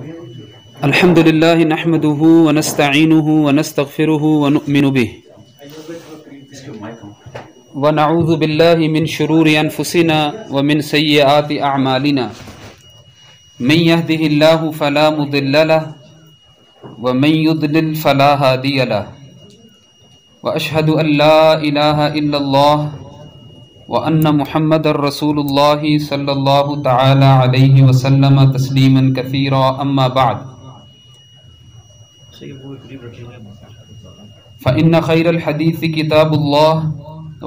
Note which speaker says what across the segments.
Speaker 1: الحمد لله نحمده ونستعينه ونستغفره ونؤمن به ونعوذ بالله من شرور أنفسنا ومن سيئات أعمالنا من يهده الله فلا مضل له ومن يضلل فلا هادي له وأشهد أن لا إله إلا الله وأن محمد رسول الله صلى الله تعالى عليه وسلم تسليما كثيرا أما بعد فإن خير الحديث كتاب الله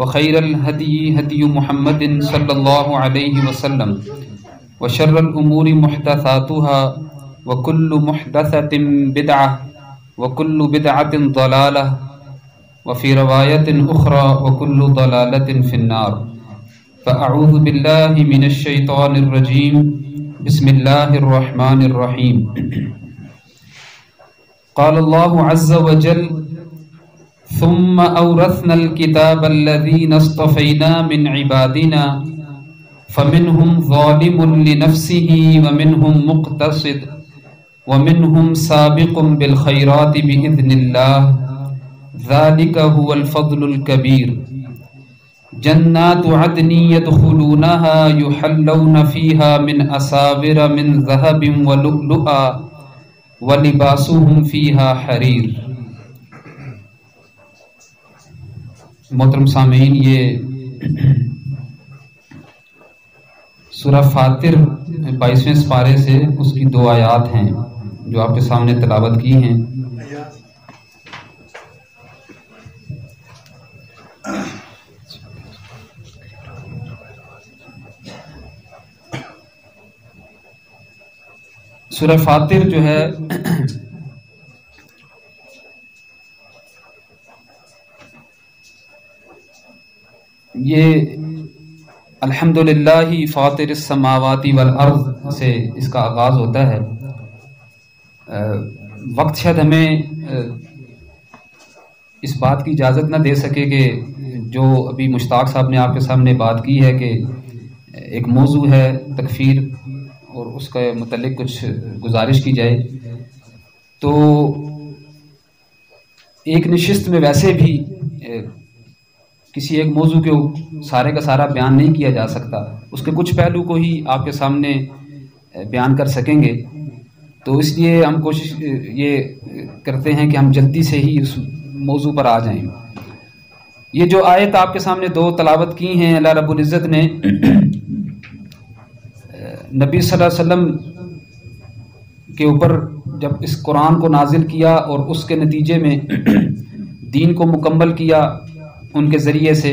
Speaker 1: وخير الهدي هدي محمد صلى الله عليه وسلم وشر الأمور محدثاتها وكل محدثة بدعة وكل بدعة ضلالة وفي رواية أخرى وكل ضلالة في النار فأعوذ بالله من الشيطان الرجيم بسم الله الرحمن الرحيم قال الله عز وجل ثم أورثنا الكتاب الذين اصطفينا من عبادنا فمنهم ظالم لنفسه ومنهم مقتصد ومنهم سابق بالخيرات بإذن الله ذلك هو الفضل الكبير جنات عدن يدخلونها يحلون فيها من أساور من ذهب ولؤلؤا وَلِبَاسُهُمْ فِيهَا حَرِيرٌ۔ محترم سامعین، یہ سورہ فاطر 22ویں سپارے سے اس کی 2 آیات ہیں جو آپ کے سامنے تلاوت کی ہیں۔ سورہ فاطر جو ہے یہ الحمدللہ فاطر السماوات والارض سے اس کا آغاز ہوتا ہے۔ وقت شاید ہمیں اس بات کی اجازت نہ دے سکے کہ جو ابھی مشتاق صاحب نے آپ کے سامنے بات کی ہے کہ ایک موضوع ہے تکفیر اور اس کے متعلق کچھ گزارش کی جائے، تو ایک نشست میں ویسے بھی کسی ایک موضوع کے سارے کا سارا بیان نہیں کیا جا سکتا، اس کے کچھ پہلو کو ہی آپ کے سامنے بیان کر سکیں گے، تو اس لیے ہم کوشش یہ کرتے ہیں کہ ہم جلدی سے ہی اس موضوع پر آ جائیں۔ یہ جو آیت آپ کے سامنے 2 تلاوت کی ہیں، اللہ رب العزت نے نبی صلی اللہ علیہ وسلم کے اوپر جب اس قرآن کو نازل کیا اور اس کے نتیجے میں دین کو مکمل کیا ان کے ذریعے سے،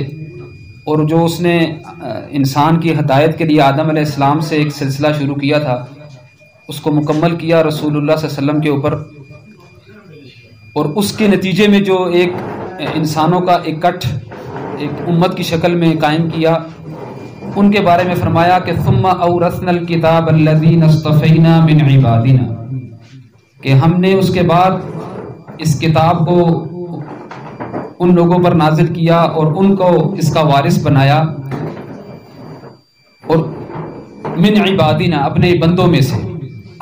Speaker 1: اور جو اس نے انسان کی ہدایت کے لیے آدم علیہ السلام سے ایک سلسلہ شروع کیا تھا اس کو مکمل کیا رسول اللہ صلی اللہ علیہ وسلم کے اوپر، اور اس کے نتیجے میں جو ایک انسانوں کا اکٹھ ایک امت کی شکل میں قائم کیا، ان کے بارے میں فرمایا کہ ثم اورثنا الکتاب الذین اصطفینا من عبادنا، کہ ہم نے اس کے بعد اس کتاب کو ان لوگوں پر نازل کیا اور ان کو اس کا وارث بنایا، اور من عبادنا اپنے بندوں میں سے۔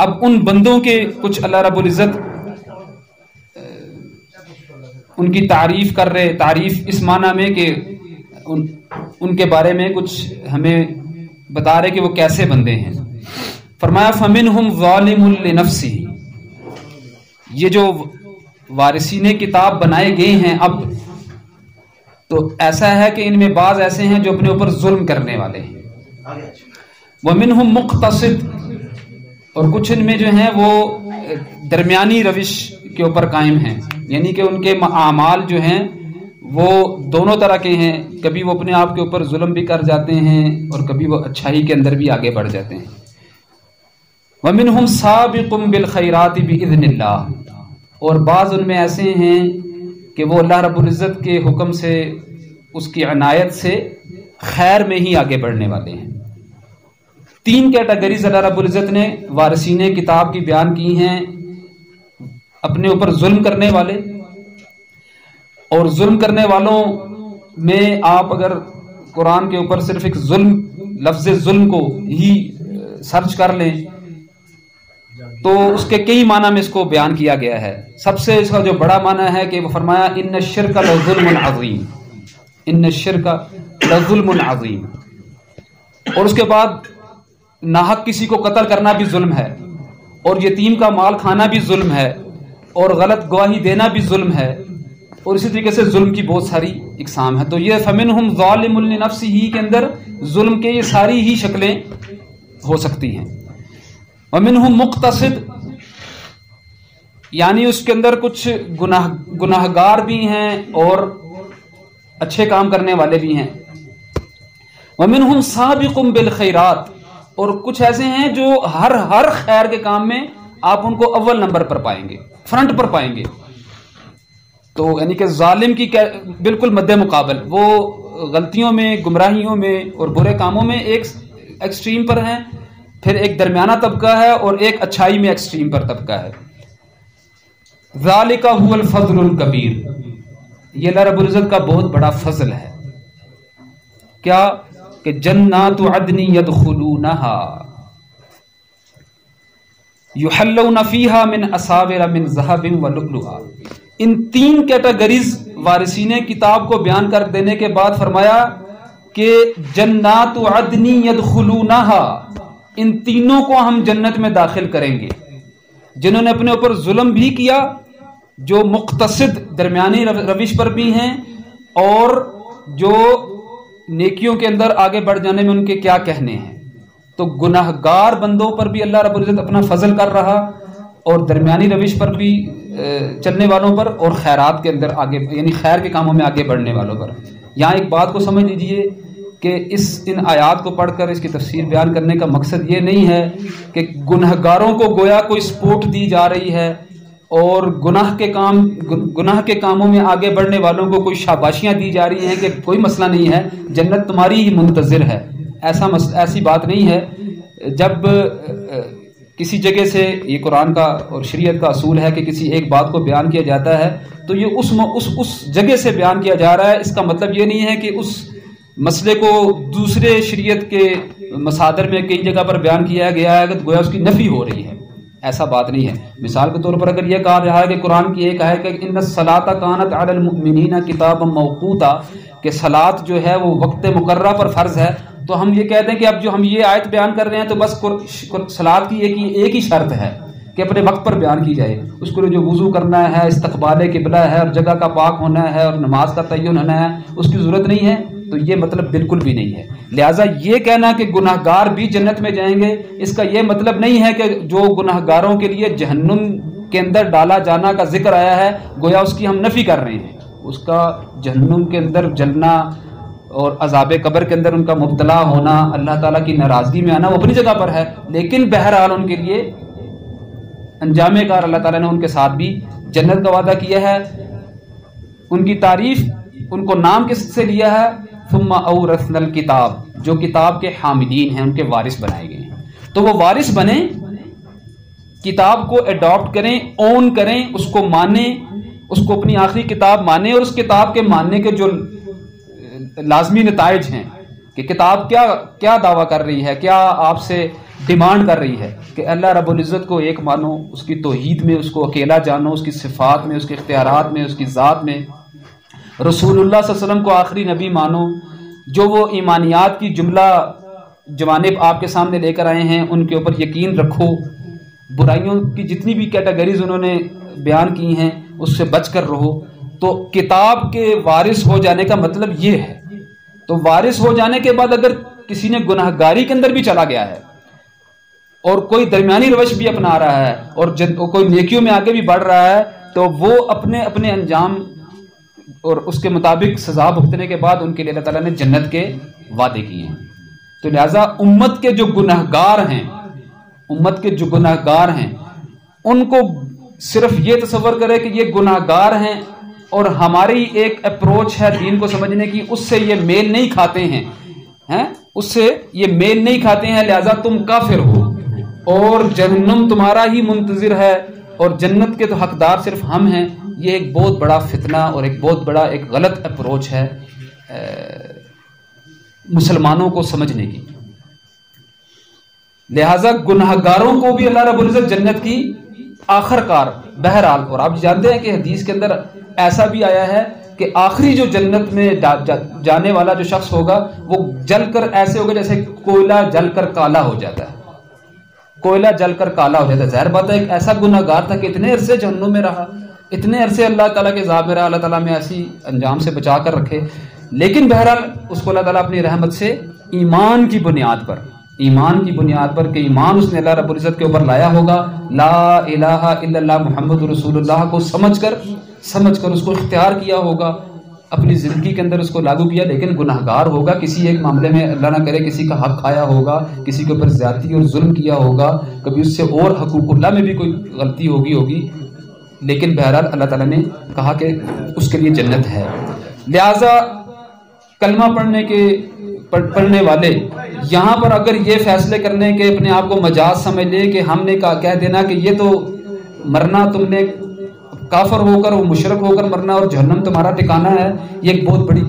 Speaker 1: اب ان بندوں کے کچھ اللہ رب العزت ان کی تعریف کر رہے، تعریف اس معنی میں کہ ان کے بارے میں کچھ ہمیں بتا رہے کہ وہ کیسے بندے ہیں۔ فرمایا فَمِنْهُمْ ظَالِمٌ لِنَفْسِهِ، یہ جو وارثین کتاب بنائے گئے ہیں اب تو ایسا ہے کہ ان میں بعض ایسے ہیں جو اپنے اوپر ظلم کرنے والے ہیں، وَمِنْهُمْ مُقْتَصِدٌ، اور کچھ ان میں جو ہیں وہ درمیانی روش کے اوپر قائم ہیں، یعنی کہ ان کے اعمال جو ہیں وہ دونوں طرح کے ہیں، کبھی وہ اپنے آپ کے اوپر ظلم بھی کر جاتے ہیں اور کبھی وہ اچھائی کے اندر بھی آگے بڑھ جاتے ہیں۔ وَمِنْهُمْ سَابِقٌ بِالْخَيْرَاتِ بِإِذْنِ اللَّهِ، اور بعض ان میں ایسے ہیں کہ وہ اللہ رب العزت کے حکم سے، اس کی عنایت سے خیر میں ہی آگے بڑھنے والے ہیں۔ 3 کیٹیگریز اللہ رب العزت نے وارثین کتاب کی بیان کی ہیں، اپنے اوپر ظلم کرنے والے، اور ظلم کرنے والوں میں آپ اگر قرآن کے اوپر صرف ایک ظلم، لفظ ظلم کو ہی سرچ کر لیں تو اس کے کئی معنی میں اس کو بیان کیا گیا ہے. سب سے اس کا جو بڑا معنی ہے کہ وہ فرمایا ان الشرک لظلم عظیم، ان الشرک لظلم عظیم. اور اس کے بعد ناحق کسی کو قتل کرنا بھی ظلم ہے، اور یتیم کا مال کھانا بھی ظلم ہے، اور غلط گواہی دینا بھی ظلم ہے، اور اسی طریقے سے ظلم کی بہت ساری اقسام ہیں. تو یہ فمنہم ظالم لنفسہ کے اندر ظلم کے یہ ساری ہی شکلیں ہو سکتی ہیں. ومنہم مقتصد، یعنی اس کے اندر کچھ گناہگار بھی ہیں اور اچھے کام کرنے والے بھی ہیں. ومنہم سابق بالخیرات، اور کچھ ایسے ہیں جو ہر خیر کے کام میں آپ ان کو اول نمبر پر پائیں گے، فرنٹ پر پائیں گے. تو یعنی کہ ظالم کی بالکل مد مقابل، وہ غلطیوں میں، گمراہیوں میں اور برے کاموں میں ایک ایکسٹریم پر ہیں، پھر ایک درمیانہ طبقہ ہے، اور ایک اچھائی میں ایکسٹریم پر طبقہ ہے. ذالک هو الفضل الکبیر، یہ اللہ رب العزت کا بہت بڑا فضل ہے. کیا کہ جنات عدن يدخلونها يحلون فيها من اساور من ذهب ولؤلؤا. ان تین کیٹیگریز وارثین کتاب کو بیان کر دینے کے بعد فرمایا کہ جنات عدن يدخلونها، ان تینوں کو ہم جنت میں داخل کریں گے. جنہوں نے اپنے اوپر ظلم بھی کیا، جو مقتصد درمیانی روش پر بھی ہیں، اور جو نیکیوں کے اندر آگے بڑھ جانے میں ان کے کیا کہنے ہیں. تو گناہگار بندوں پر بھی اللہ رب العزت اپنا فضل کر رہا، اور درمیانی روش پر بھی چلنے والوں پر، اور خیرات کے اندر آگے، یعنی خیر کے کاموں میں آگے بڑھنے والوں پر. یہاں ایک بات کو سمجھ لیجئے کہ ان آیات کو پڑھ کر اس کی تفسیر بیان کرنے کا مقصد یہ نہیں ہے کہ گنہگاروں کو گویا کوئی سپورٹ دی جا رہی ہے، اور گناہ کے کاموں میں آگے بڑھنے والوں کو کوئی شاباشیاں دی جا رہی ہیں کہ کوئی مسئلہ نہیں ہے، جنت تمہاری ہی منتظر ہے. ایسی بات نہیں ہے. جب کسی جگہ سے، یہ قرآن کا اور شریعت کا اصول ہے کہ کسی ایک بات کو بیان کیا جاتا ہے تو یہ اس جگہ سے بیان کیا جا رہا ہے. اس کا مطلب یہ نہیں ہے کہ اس مسئلے کو دوسرے شریعت کے مصادر میں کئی جگہ پر بیان کیا گیا ہے کہ گویا اس کی نفی ہو رہی ہے. ایسا بات نہیں ہے. مثال کے طور پر اگر یہ کہا رہا ہے کہ قرآن کی ایک آیت کہ ان الصلاۃ کانت علی المؤمنین کتابا موقوتا، کہ صلاۃ جو ہے وہ وقت مقررہ پر فرض ہے، تو ہم یہ کہتے ہیں کہ اب جو ہم یہ آیت بیان کر رہے ہیں تو بس صلاۃ کی ایک ہی شرط ہے کہ اپنے وقت پر بیان کی جائے. اس کو جو وضو کرنا ہے، استقبال قبلہ ہے، اور جگہ کا پاک ہونا ہے، اور نماز کا تعین ہونا ہے، اس کی ضرورت نہیں ہے. تو یہ مطلب بالکل بھی نہیں ہے. لہٰذا یہ کہنا کہ گناہگار بھی جنت میں جائیں گے، اس کا یہ مطلب نہیں ہے کہ جو گناہگاروں کے لیے جہنم کے اندر ڈالا جانا کا ذکر آیا ہے گویا اس کی ہم نفی کر رہے ہیں. اس کا جہنم کے اندر جلنا اور عذاب قبر کے اندر ان کا مبتلا ہونا، اللہ تعالیٰ کی ناراضگی میں آنا، وہ اپنی جگہ پر ہے. لیکن بہرحال ان کے لیے انجام کار اللہ تعالیٰ نے ان کے ساتھ بھی جنت کا وعدہ کیا ہے. ان کی تعریف، ان کو نام کس سے لیا ہے؟ ثم اورثنا الکتاب، جو کتاب کے حاملین ہیں، ان کے وارث بنائے گئے ہیں. تو وہ وارث بنیں، کتاب کو اڈاپٹ کریں، اون کریں، اس کو مانیں، اس کو اپنی آخری کتاب مانیں، اور اس کتاب کے ماننے کے جو لازمی نتائج ہیں کہ کتاب کیا دعویٰ کر رہی ہے، کیا آپ سے ڈیمانڈ کر رہی ہے کہ اللہ رب العزت کو ایک مانو، اس کی توحید میں اس کو اکیلا جانو، اس کی صفات میں، اس کے اختیارات میں، اس کی ذات میں. رسول اللہ صلی اللہ علیہ وسلم کو آخری نبی مانو. جو وہ ایمانیات کی جملہ جوانب آپ کے سامنے لے کر آئے ہیں ان کے اوپر یقین رکھو. برائیوں کی جتنی بھی کیٹیگریز انہوں نے بیان کی ہیں اس سے بچ کر رہو. تو کتاب کے وارث ہو جانے کا مطلب یہ ہے. تو وارث ہو جانے کے بعد اگر کسی نے گناہ گاری کے اندر بھی چلا گیا ہے اور کوئی درمیانی روش بھی اپنا رہا ہے اور کوئی نیکیوں میں آگے بھی بڑھ رہا ہے تو وہ اپنے انجام اور اس کے مطابق سزا بھگتنے کے بعد ان کے لیے اللہ تعالیٰ نے جنت کے وعدے کیے ہیں. تو لہٰذا امت کے جو گناہگار ہیں ان کو صرف یہ تصور کرے کہ یہ گناہگار ہیں اور ہماری ایک اپروچ ہے دین کو سمجھنے کی، اس سے یہ میل نہیں کھاتے ہیں، اس سے یہ میل نہیں کھاتے ہیں، لہٰذا تم کافر ہو اور جہنم تمہارا ہی منتظر ہے اور جنت کے تو حقدار صرف ہم ہیں. یہ ایک بہت بڑا فتنہ اور ایک بہت بڑا ایک غلط اپروچ ہے مسلمانوں کو سمجھنے کی. لہٰذا گنہگاروں کو بھی اللہ رب العزت جنت کی آخر کار بہرحال. اور آپ جانتے ہیں کہ حدیث کے اندر ایسا بھی آیا ہے کہ آخری جو جنت میں جانے والا جو شخص ہوگا وہ جل کر ایسے ہوگا جیسے کوئلہ جل کر کالا ہو جاتا ہے. کوئلہ جل کر کالا ہو جاتا ہے. ظاہر بات ہے ایک ایسا گنہگار تھا کہ اتنے عرصے جہنم میں رہا, اتنے عرصے اللہ تعالیٰ کے عذاب میں رہا, اللہ تعالیٰ میں ایسی انجام سے بچا کر رکھے. لیکن بہرحال اس کو اللہ تعالیٰ اپنی رحمت سے ایمان کی بنیاد پر کہ ایمان اس نے اللہ رب العزت کے اوپر لایا ہوگا, لا الہ الا اللہ محمد رسول اللہ کو سمجھ کر اس کو اختیار کیا ہوگا, اپنی زندگی کے اندر اس کو لاگو کیا. لیکن گناہگار ہوگا, کسی ایک معاملے میں اللہ نہ کرے کسی کا حق کھایا ہوگا, کسی کے اوپر زیادتی اور ظلم کیا ہوگا, کبھی اس سے اور حقوق اللہ میں بھی کوئی غلطی ہوگی. لیکن بہرحال اللہ تعالیٰ نے کہا کہ اس کے لیے جنت ہے. لہٰذا کلمہ پڑھنے والے یہاں پر اگر یہ فیصلے کرنے کے اپنے آپ کو مجاز سمجھ لے کہ ہم نے کہہ دینا کہ یہ تو مرنا تم نے کافر ہو کر, وہ مشرک ہو کر مرنا اور جہنم تمہارا ٹھکانہ ہے, یہ ایک بہت بڑی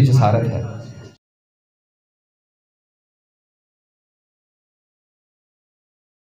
Speaker 1: جسارت ہے.